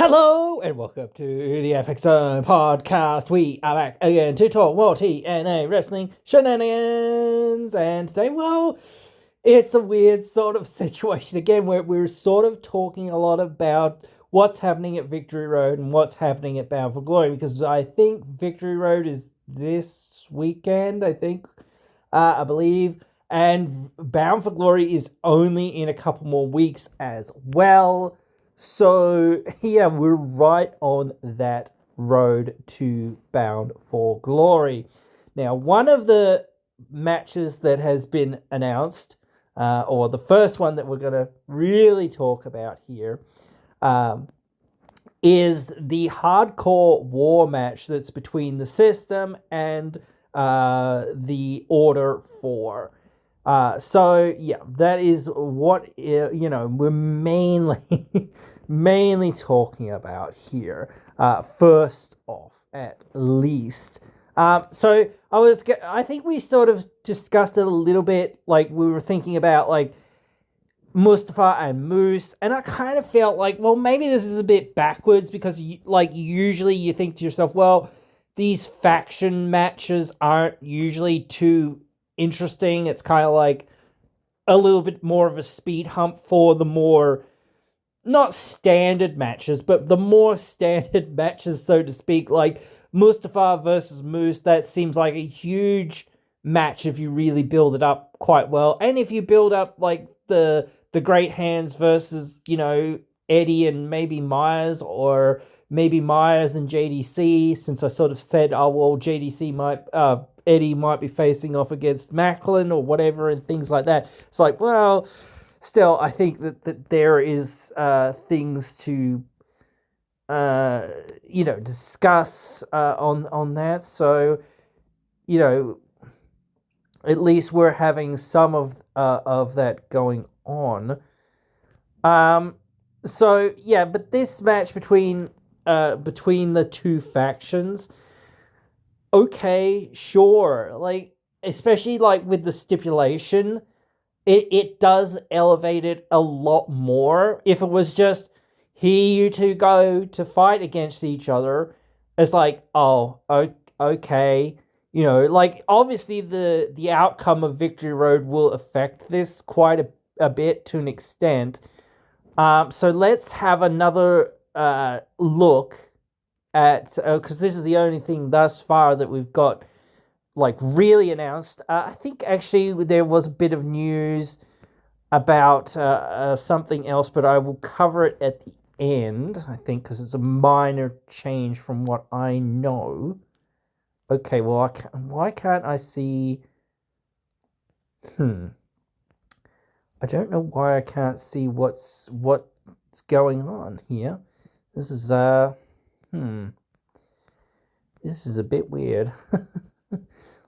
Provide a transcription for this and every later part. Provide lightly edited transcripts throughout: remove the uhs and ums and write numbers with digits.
Hello and welcome to the impzonepod podcast. We are back again to talk more TNA wrestling shenanigans. And today, well, it's a weird sort of situation again where we're sort of talking a lot about what's happening at Victory Road and what's happening at Bound for Glory, because I think Victory Road is this weekend, I believe, and Bound for Glory is only in a couple more weeks as well. So, yeah, we're right on that road to Bound for Glory. Now, one of the matches that has been announced, or the first one that we're going to really talk about here, is the Hardcore War match that's between the System and the Order 4. So yeah, that is what we're mainly talking about here. First off, at least. So I think we sort of discussed it a little bit. Like we were thinking about like Mustafa and Moose, and I kind of felt like, well, maybe this is a bit backwards because usually you think to yourself, well, these faction matches aren't usually too interesting. It's kind of like a little bit more of a speed hump for the more not standard matches, but the more standard matches, so to speak, like Mustafa versus Moose. That seems like a huge match if you really build it up quite well, and if you build up like the Great Hands versus Eddie and maybe Myers, or maybe Myers and JDC, since I sort of said, oh well, Eddie might be facing off against Macklin or whatever, and things like that. It's like, well, still, I think that there is things to discuss on that. So, at least we're having some of that going on. So yeah, but this match between the two factions, okay, sure. Like, especially like with the stipulation, it does elevate it a lot more. If it was just, here you two go to fight against each other, it's like, oh, okay. Like, obviously the outcome of Victory Road will affect this quite a bit to an extent. So let's have another look at, because this is the only thing thus far that we've got like really announced. I think actually there was a bit of news about something else, but I will cover it at the end, I think, because it's a minor change from what I know. Okay, well, why can't I see? I don't know why I can't see what's going on here. This is this is a bit weird.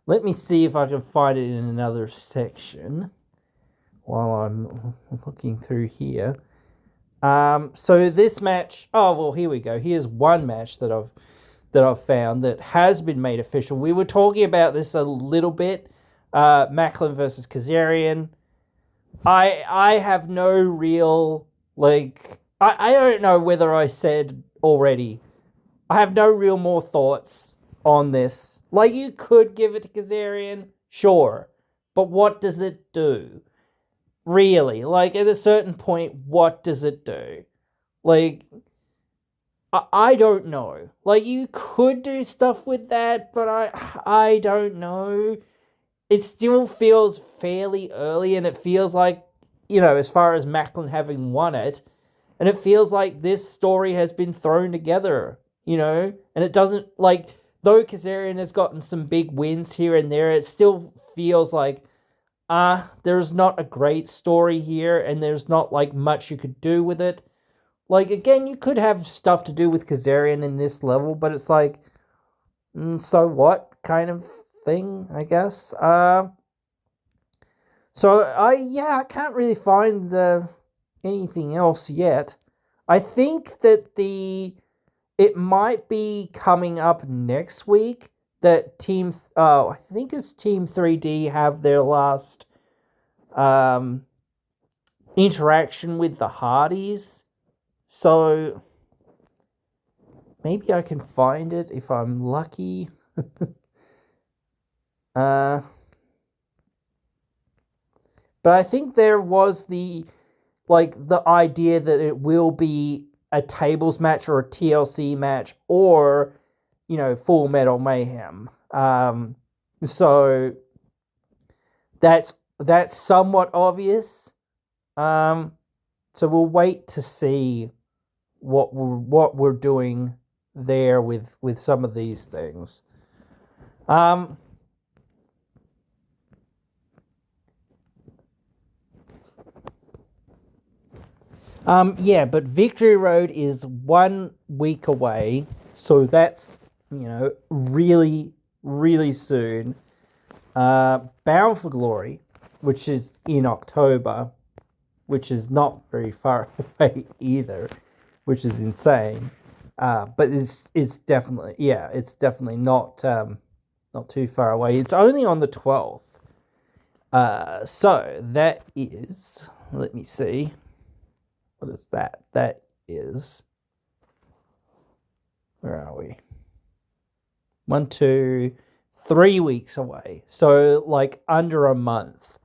Let me see if I can find it in another section while I'm looking through here. So this match, oh well, here we go. Here's one match that I've found that has been made official. We were talking about this a little bit. Macklin versus Kazarian. I have no real, like, I don't know whether I said already. I have no real more thoughts on this. Like, you could give it to Kazarian, sure. But what does it do? Really? Like, at a certain point, what does it do? Like, I don't know. Like, you could do stuff with that, but I don't know. It still feels fairly early, and it feels like, as far as Macklin having won it, and it feels like this story has been thrown together, and it doesn't, like, though Kazarian has gotten some big wins here and there, it still feels like, there's not a great story here, and there's not, like, much you could do with it. Like, again, you could have stuff to do with Kazarian in this level, but it's like, so what kind of thing, I guess. So I can't really find anything else yet. I think that it might be coming up next week that I think it's Team 3D have their last interaction with the Hardys. So maybe I can find it if I'm lucky. But I think there was the idea that it will be a tables match or a TLC match or, Full Metal Mayhem. So that's somewhat obvious. So we'll wait to see what we're doing there with some of these things. Yeah, but Victory Road is 1 week away, so that's really, really soon. Bound for Glory, which is in October, which is not very far away either, which is insane. But it's definitely not too far away. It's only on the 12th. So that is, let me see. What is that? That is, where are we? 1, 2, 3 weeks away. So under a month.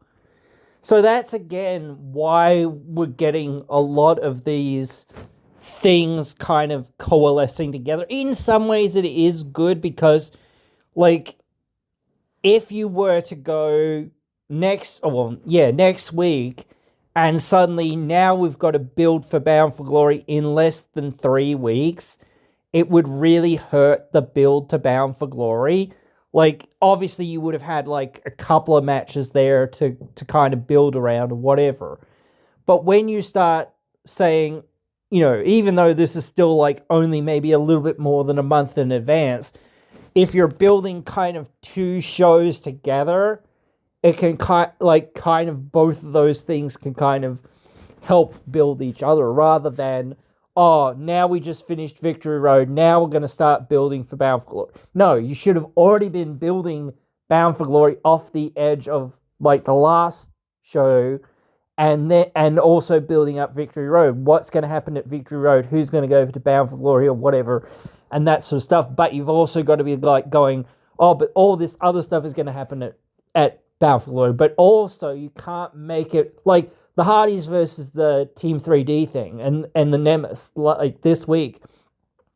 So that's again why we're getting a lot of these things kind of coalescing together. In some ways it is good because if you were to go next week and suddenly now we've got to build for Bound for Glory in less than 3 weeks, it would really hurt the build to Bound for Glory. Obviously you would have had a couple of matches there to kind of build around or whatever. But when you start saying, even though this is still only maybe a little bit more than a month in advance, if you're building kind of 2 shows together, it can kind of both of those things can kind of help build each other rather than, oh, now we just finished Victory Road, now we're going to start building for Bound for Glory. No, you should have already been building Bound for Glory off the edge of the last show and also building up Victory Road. What's going to happen at Victory Road? Who's going to go to Bound for Glory or whatever, and that sort of stuff. But you've also got to be going, oh, but all this other stuff is going to happen at Bound for Glory. But also you can't make it the Hardys versus the Team 3D thing and the Nemesis this week.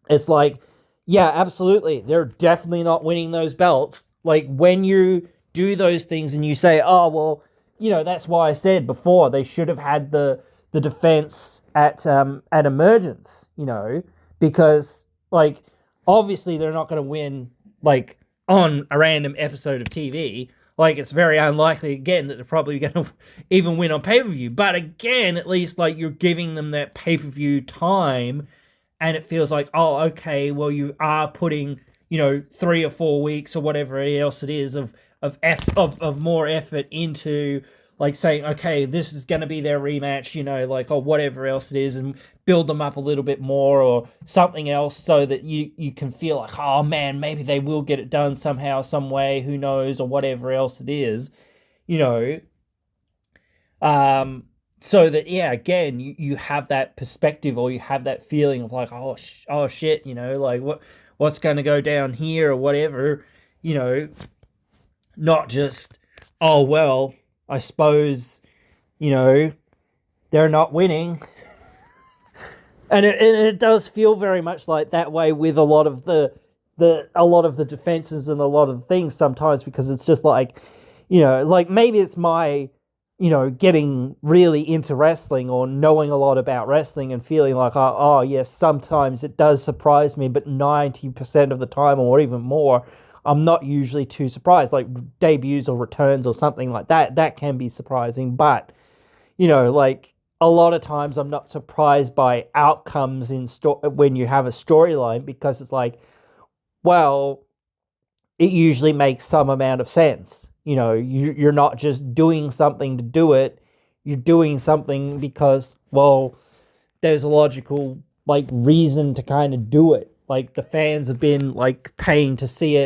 It's yeah, absolutely, they're definitely not winning those belts. When you do those things and you say, oh, well, that's why I said before they should have had the defense at Emergence, because obviously they're not going to win on a random episode of TV. It's very unlikely again that they're probably going to even win on pay-per-view. But again, at least you're giving them that pay-per-view time, and it feels oh, okay, well, you are putting 3 or 4 weeks or whatever else it is of more effort into saying, okay, this is going to be their rematch, or whatever else it is, and build them up a little bit more or something else so that you can feel oh man, maybe they will get it done somehow, some way, who knows, or whatever else it is, so that, yeah, again, you have that perspective or you have that feeling of oh shit, what's going to go down here or whatever, not just, oh, well, I suppose, they're not winning. And it does feel very much like that way with a lot of the defenses and a lot of the things sometimes, because it's just maybe it's my, getting really into wrestling or knowing a lot about wrestling and feeling oh yes, sometimes it does surprise me, but 90% of the time or even more, I'm not usually too surprised. Debuts or returns or something like that, that can be surprising. But, a lot of times I'm not surprised by outcomes when you have a storyline, because it's well, it usually makes some amount of sense. You're not just doing something to do it. You're doing something because, well, there's a logical, reason to kind of do it. The fans have been, paying to see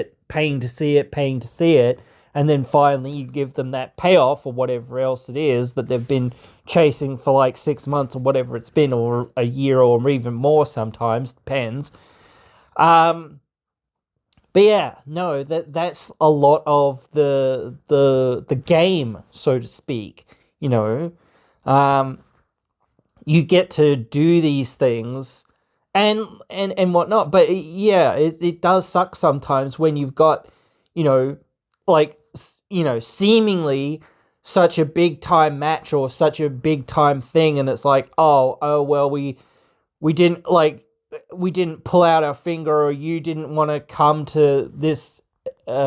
it, and then finally you give them that payoff or whatever else it is that they've been chasing for 6 months or whatever it's been, or a year or even more sometimes, depends. Um, but yeah, no, that's a lot of the game, so to speak. You know, um, you get to do these things and whatnot. But yeah, it does suck sometimes when you've got, you know, like seemingly such a big time match or such a big time thing, and it's like, oh well, we didn't like we didn't pull out our finger, or you didn't want to come to this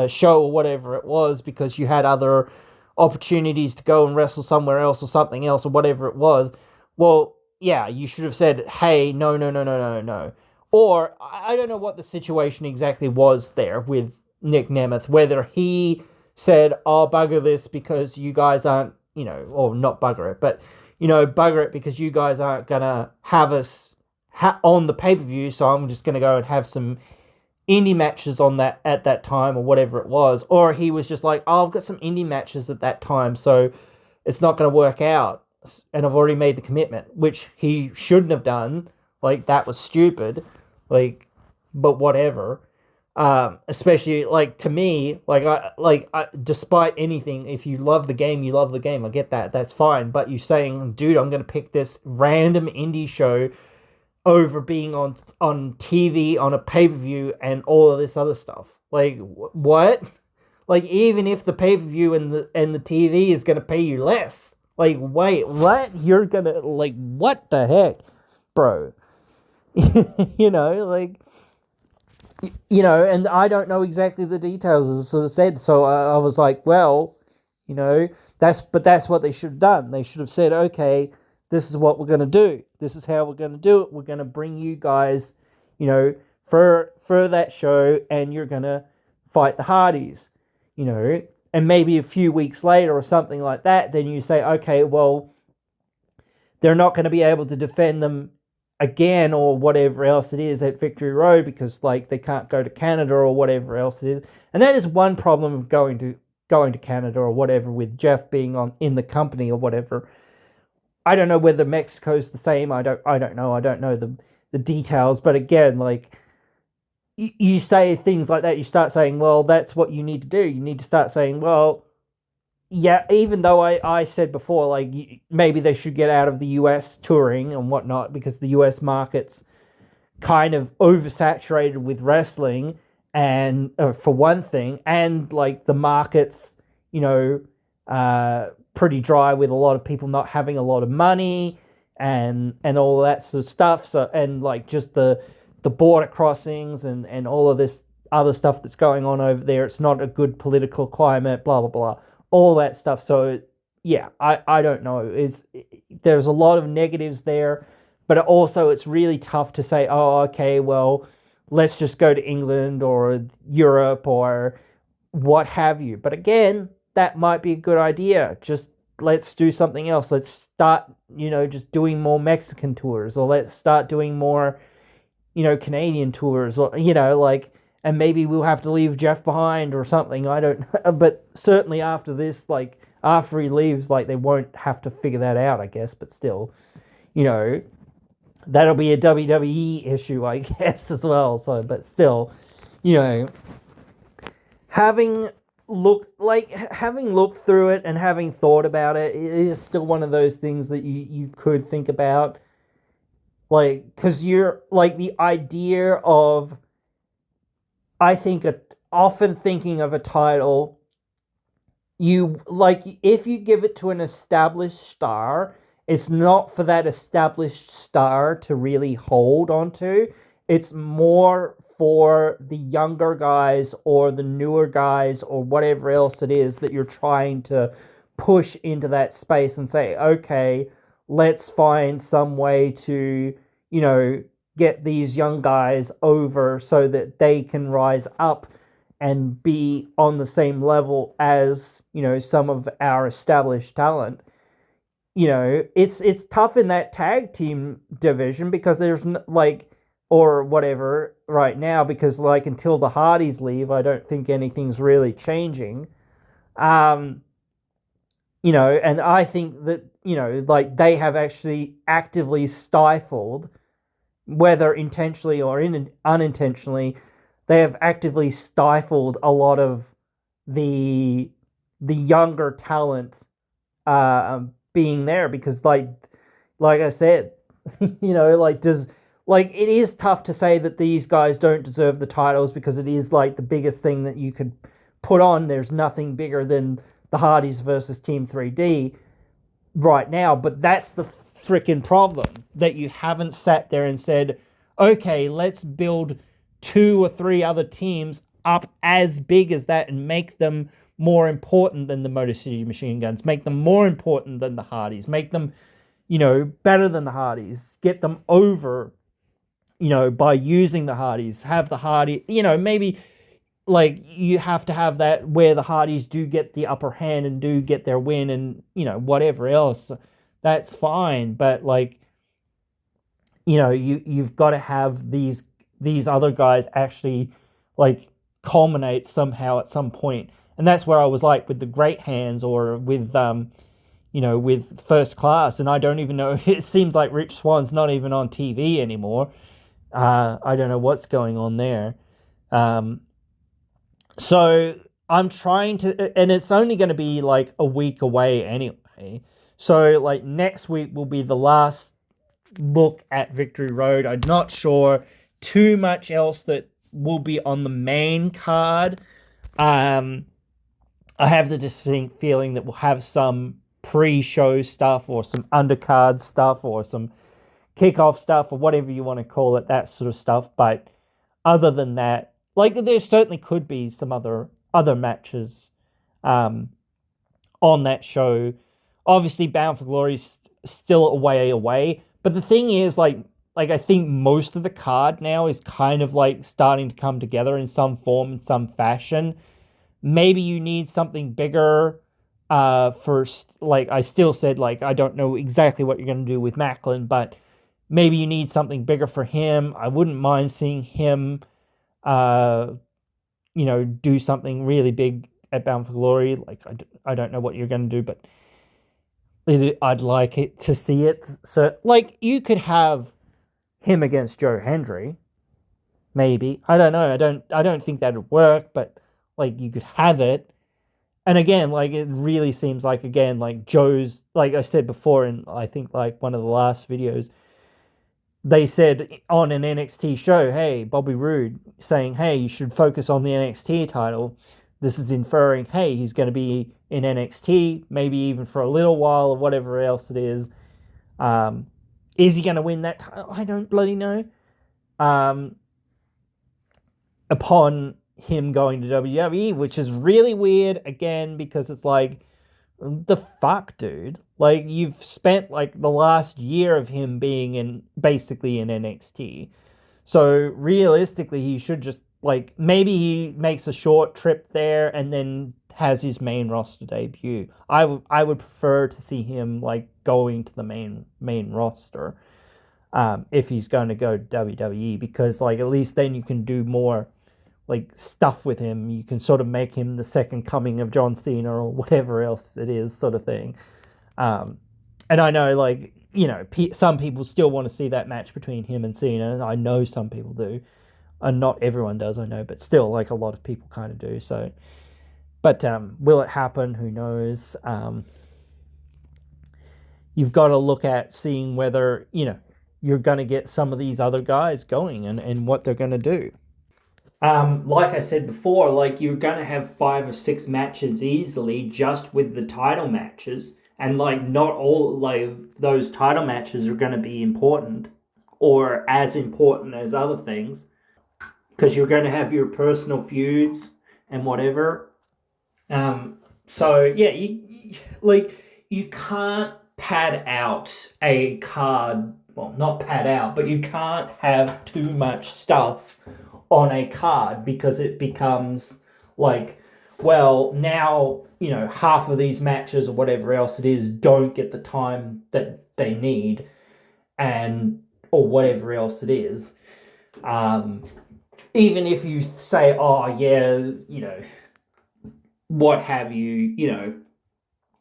show or whatever it was because you had other opportunities to go and wrestle somewhere else or something else or whatever it was. Well, yeah, you should have said, hey, no, no, no, no, no, no. Or I don't know what the situation exactly was there with Nick Nemeth, whether he said, oh, bugger this because you guys aren't, or not bugger it, but, bugger it because you guys aren't going to have us on the pay-per-view, so I'm just going to go and have some indie matches on that at that time or whatever it was. Or he was just like, oh, I've got some indie matches at that time, so it's not going to work out, and I've already made the commitment, which he shouldn't have done. Like, that was stupid. Like, but whatever. Especially, like, to me, despite anything, if you love the game, you love the game. I get that. That's fine. But you saying, dude, I'm going to pick this random indie show over being on TV on a pay-per-view and all of this other stuff. Like, what? Like, even if the pay-per-view and the TV is gonna pay you less. Like, wait, what? You're gonna, like, what the heck, bro? Like, and I don't know exactly the details, as I sort of said. So I was like, well, that's what they should have done. They should have said, okay, this is what we're going to do. This is how we're going to do it. We're going to bring you guys, for that show, and you're going to fight the Hardys, and maybe a few weeks later or something like that, then you say, okay, well, they're not going to be able to defend them again or whatever else it is at Victory Road because, like, they can't go to Canada or whatever else it is. And that is one problem of going to Canada or whatever, with Jeff being in the company or whatever. I don't know whether Mexico's the same. I don't know. I don't know the details. But again, like, you say things like that, you start saying, well, that's what you need to do. You need to start saying, well, yeah, even though I said before, like, maybe they should get out of the US touring and whatnot because the US market's kind of oversaturated with wrestling, and for one thing, and, like, the market's, pretty dry with a lot of people not having a lot of money and all that sort of stuff. So, and, like, just the border crossings and all of this other stuff that's going on over there. It's not a good political climate, blah, blah, blah, all that stuff. So, yeah, I don't know. There's a lot of negatives there, but also it's really tough to say, oh, okay, well, let's just go to England or Europe or what have you. But again, that might be a good idea. Just let's do something else. Let's start, just doing more Mexican tours, or let's start doing more, Canadian tours, or, like, and maybe we'll have to leave Jeff behind or something. I don't know. But certainly after this, like, after he leaves, like, they won't have to figure that out, I guess. But still, that'll be a WWE issue, I guess, as well. So, but still, having looked through it and having thought about it, it is still one of those things that you could think about. Like, because you're, like, the idea of, I think, often thinking of a title, you, like, if you give it to an established star, it's not for that established star to really hold onto. It's more for the younger guys or the newer guys or whatever else it is that you're trying to push into that space and say, okay, let's find some way to, get these young guys over so that they can rise up and be on the same level as, some of our established talent. It's tough in that tag team division because there's or whatever right now, because, like, until the Hardys leave, I don't think anything's really changing. And I think that, like, they have actually actively stifled, whether intentionally or unintentionally, they have actively stifled a lot of the younger talent being there, because like I said, like it is tough to say that these guys don't deserve the titles, because it is like the biggest thing that you could put on. There's nothing bigger than the Hardys versus Team 3D right now, but that's the freaking problem, that you haven't sat there and said, okay, let's build 2 or 3 other teams up as big as that and make them more important than the Motor City Machine Guns, make them more important than the Hardys, make them, better than the Hardys, get them over, by using the Hardys, have the Hardy, maybe like you have to have that where the Hardys do get the upper hand and do get their win, and whatever else, that's fine. But like, you've got to have these other guys actually like culminate somehow at some point. And that's where I was like with the Great Hands, or with with First Class. And I don't even know, it seems like Rich Swan's not even on TV anymore. I don't know what's going on there. So I'm trying to, and it's only going to be like a week away anyway. So like next week will be the last look at Victory Road. I'm not sure too much else that will be on the main card. I have the distinct feeling that we'll have some pre-show stuff, or some undercard stuff, or some kickoff stuff, or whatever you want to call it, that sort of stuff. But other than that, like, there certainly could be some other matches on that show. Obviously, Bound for Glory is still a way away. But the thing is, like I think most of the card now is kind of like starting to come together in some form, in some fashion. Maybe you need something bigger first. Like I still said, like, I don't know exactly what you're going to do with Macklin, but maybe you need something bigger for him. I wouldn't mind seeing him, do something really big at Bound for Glory. Like, I don't know what you're going to do, but I'd like it to see it. So, like, you could have him against Joe Hendry, maybe. I don't know. I don't think that'd work, but like, you could have it. And again, like, it really seems like, again, like Joe's, like I said before, in I think like one of the last videos, they said on an NXT show, hey, Bobby Roode saying, hey, you should focus on the NXT title. This is inferring, hey, he's going to be in NXT, maybe even for a little while, or whatever else it is. Is he going to win that title? I don't bloody know. Upon him going to WWE, which is really weird, again, because it's like, the fuck, dude? Like, you've spent like the last year of him being basically in NXT. So realistically, he should just, like, maybe he makes a short trip there and then has his main roster debut. I would prefer to see him like going to the main roster, if he's going to go to WWE, because like, at least then you can do more like stuff with him. You can sort of make him the second coming of John Cena, or whatever else it is, sort of thing. And I know, like, some people still want to see that match between him and Cena. I know some people do, and not everyone does, I know, but still, like, a lot of people kind of do. So, but will it happen? Who knows? You've got to look at seeing whether you're going to get some of these other guys going, and what they're going to do. Like I said before, like, you're going to have 5 or 6 matches easily just with the title matches. And like, not all like those title matches are going to be important, or as important as other things, because you're going to have your personal feuds and whatever. So yeah, you can't pad out a card. Well, not pad out, but you can't have too much stuff on a card, because it becomes like, well, now, half of these matches or whatever else it is don't get the time that they need, or whatever else it is. Even if you say, oh yeah, what have you,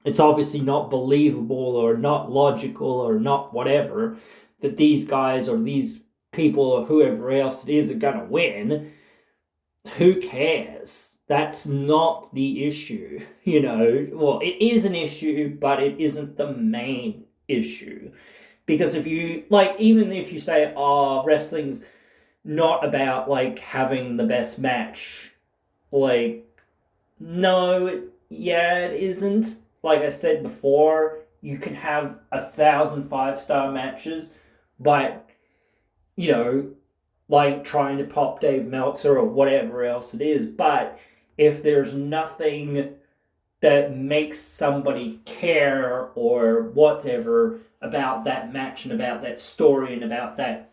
it's obviously not believable or not logical or not whatever that these guys or these people or whoever else it is are going to win, who cares? That's not the issue, Well, it is an issue, but it isn't the main issue. Because if you, even if you say, oh, wrestling's not about, having the best match, no, yeah, it isn't. Like I said before, you can have 1,000 5-star matches, but, trying to pop Dave Meltzer or whatever else it is. But if there's nothing that makes somebody care or whatever about that match and about that story and about that,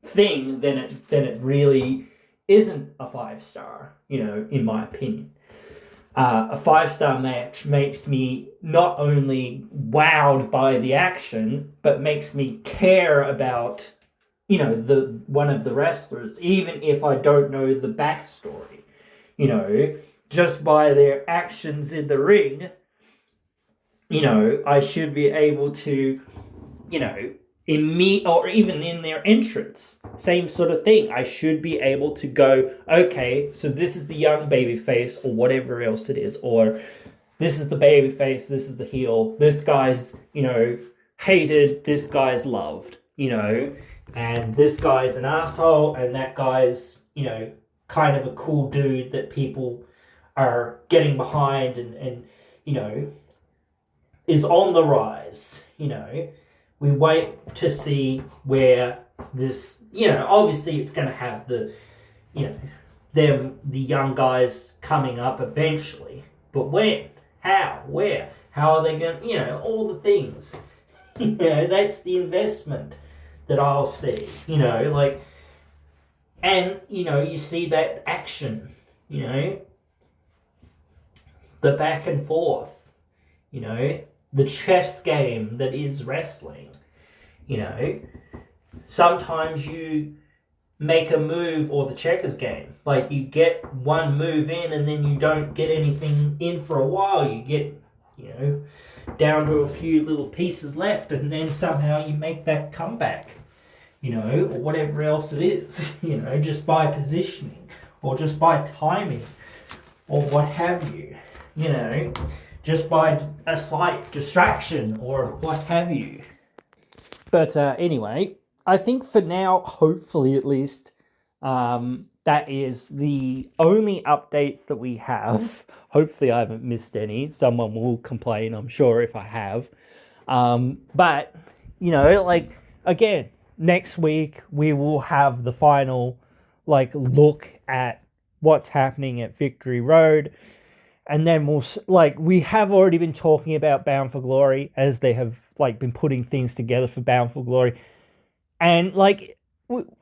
thing, then it really isn't a 5-star, in my opinion. A 5-star match makes me not only wowed by the action, but makes me care about, the one of the wrestlers, even if I don't know the backstory. Just by their actions in the ring, I should be able to, in me, or even in their entrance, same sort of thing. I should be able to go, okay, so this is the young babyface or whatever else it is, or this is the babyface, this is the heel, this guy's, hated, this guy's loved, and this guy's an asshole, and that guy's, kind of a cool dude that people are getting behind and is on the rise, We wait to see where this, obviously it's going to have the, the young guys coming up eventually. But when? How? Where? How are they going to, all the things. That's the investment that I'll see, and, you see that action, the back and forth, the chess game that is wrestling. Sometimes you make a move, or the checkers game. You get one move in and then you don't get anything in for a while. You get, down to a few little pieces left, and then somehow you make that comeback, or whatever else it is, just by positioning or just by timing or what have you, just by a slight distraction or what have you. But anyway, I think for now, hopefully at least, that is the only updates that we have. Hopefully I haven't missed any. Someone will complain, I'm sure, if I have. But, again, next week we will have the final, look at what's happening at Victory Road. And then we have already been talking about Bound for Glory, as they have, been putting things together for Bound for Glory. And,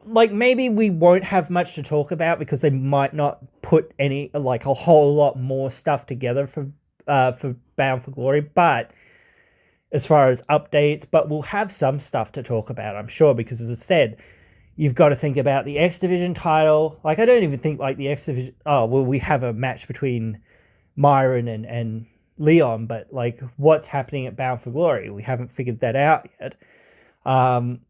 maybe we won't have much to talk about because they might not put any, a whole lot more stuff together for Bound for Glory. But as far as updates, but we'll have some stuff to talk about, I'm sure, because as I said, you've got to think about the X Division title. I don't even think, the X Division... Oh, well, we have a match between Myron and Leon, but, what's happening at Bound for Glory? We haven't figured that out yet.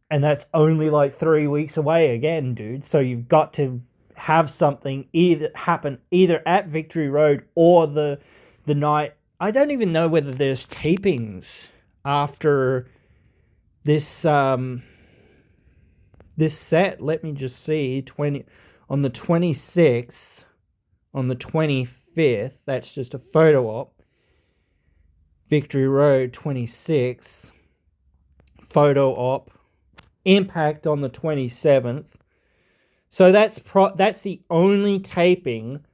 And that's only 3 weeks away again, dude. So you've got to have something happen either at Victory Road or the night. I don't even know whether there's tapings after this this set. Let me just see. On the 26th, on the 25th, that's just a photo op. Victory Road 26th, photo op. Impact on the 27th. So that's the only taping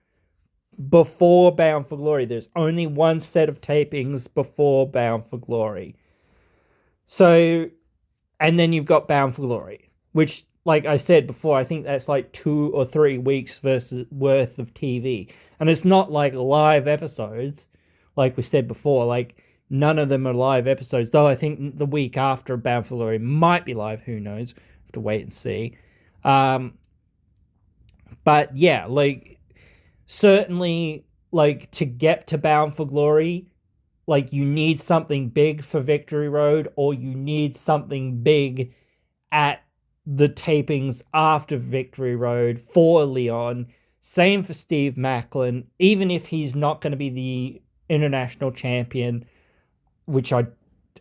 before Bound for Glory. There's only one set of tapings before Bound for Glory. So, and then you've got Bound for Glory, which, like I said before, I think that's 2 or 3 weeks worth of TV. And it's not live episodes, like we said before, none of them are live episodes, though I think the week after Bound for Glory might be live. Who knows? Have to wait and see. But yeah, certainly, to get to Bound for Glory, you need something big for Victory Road, or you need something big at the tapings after Victory Road for Leon. Same for Steve Macklin. Even if he's not going to be the international champion, which I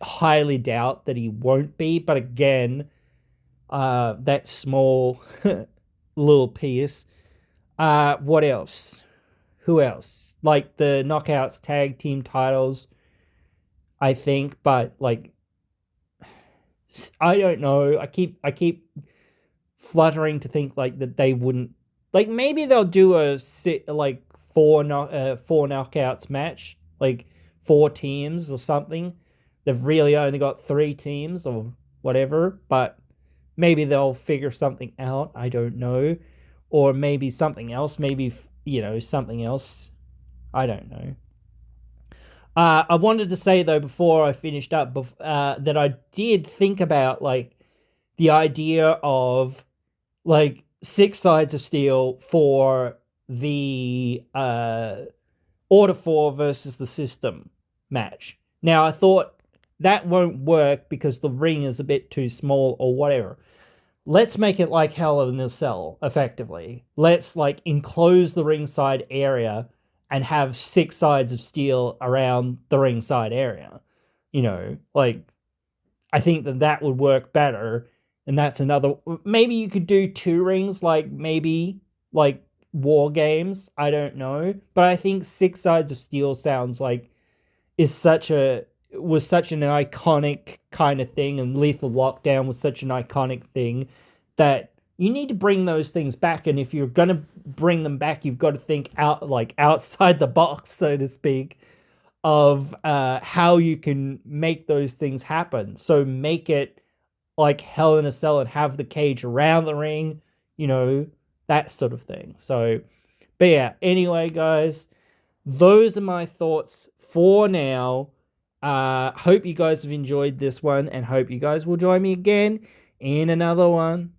highly doubt that he won't be. But again, that small little piece. What else? Who else? Like the Knockouts tag team titles, I think. But like, I don't know. I keep fluttering to think like that they wouldn't, like, maybe they'll do a like four knockouts match, like 4 teams or something. They've really only got 3 teams or whatever, but maybe they'll figure something out. I don't know. Or maybe something else. Maybe, something else. I don't know. I wanted to say, though, before I finished up, that I did think about, like, the idea of, like, 6 sides of steel for the Order 4 versus the System match. Now, I thought that won't work because the ring is a bit too small or whatever. Let's make it like Hell in a Cell, effectively. Let's, like, enclose the ringside area and have 6 sides of steel around the ringside area. Like, I think that would work better. And that's another, maybe you could do 2 rings, like, maybe, like, War Games. I don't know. But I think 6 sides of steel sounds like was such an iconic kind of thing, and Lethal Lockdown was such an iconic thing that you need to bring those things back. And if you're going to bring them back, you've got to think outside the box, so to speak, of how you can make those things happen. So make it like Hell in a Cell and have the cage around the ring, that sort of thing. So, but yeah, anyway, guys, those are my thoughts for now. Hope you guys have enjoyed this one, and hope you guys will join me again in another one.